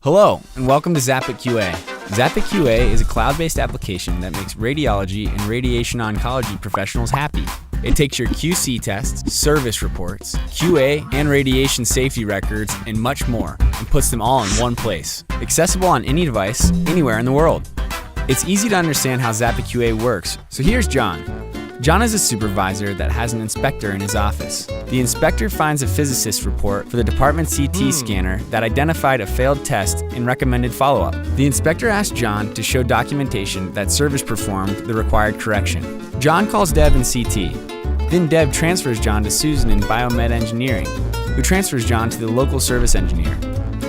Hello, and welcome to ZapIT QA. ZapIT QA is a cloud-based application that makes radiology and radiation oncology professionals happy. It takes your QC tests, service reports, QA and radiation safety records, and much more, and puts them all in one place. Accessible on any device, anywhere in the world. It's easy to understand how ZapIT QA works, so here's John. John is a supervisor that has an inspector in his office. The inspector finds a physicist report for the department CT scanner that identified a failed test and recommended follow-up. The inspector asks John to show documentation that service performed the required correction. John calls Deb in CT. Then Deb transfers John to Susan in biomed engineering, who transfers John to the local service engineer,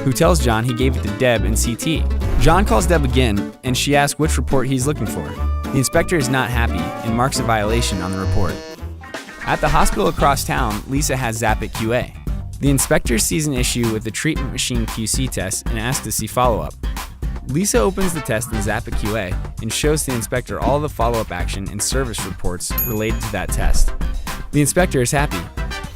who tells John he gave it to Deb in CT. John calls Deb again, and she asks which report he's looking for. The inspector is not happy and marks a violation on the report. At the hospital across town, Lisa has ZapIT QA. The inspector sees an issue with the treatment machine QC test and asks to see follow-up. Lisa opens the test in ZapIT QA and shows the inspector all the follow-up action and service reports related to that test. The inspector is happy.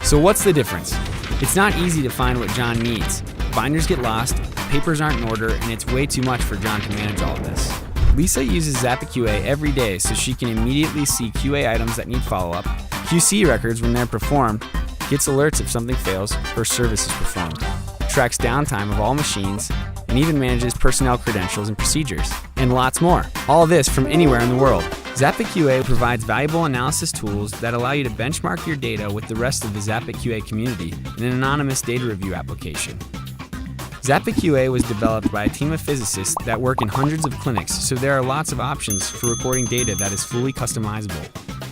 So what's the difference? It's not easy to find what John needs. Binders get lost, papers aren't in order, and it's way too much for John to manage all of this. Lisa uses ZapIT QA every day so she can immediately see QA items that need follow-up, QC records when they're performed, gets alerts if something fails or service is performed, tracks downtime of all machines, and even manages personnel credentials and procedures, and lots more. All this from anywhere in the world. ZapIT QA provides valuable analysis tools that allow you to benchmark your data with the rest of the ZapIT QA community in an anonymous data review application. ZapIT QA was developed by a team of physicists that work in hundreds of clinics, so there are lots of options for recording data that is fully customizable.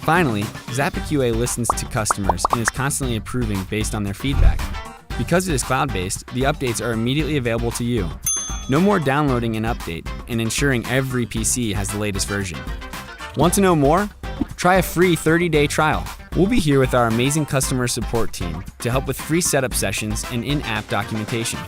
Finally, ZapIT QA listens to customers and is constantly improving based on their feedback. Because it is cloud-based, the updates are immediately available to you. No more downloading an update and ensuring every PC has the latest version. Want to know more? Try a free 30-day trial. We'll be here with our amazing customer support team to help with free setup sessions and in-app documentation.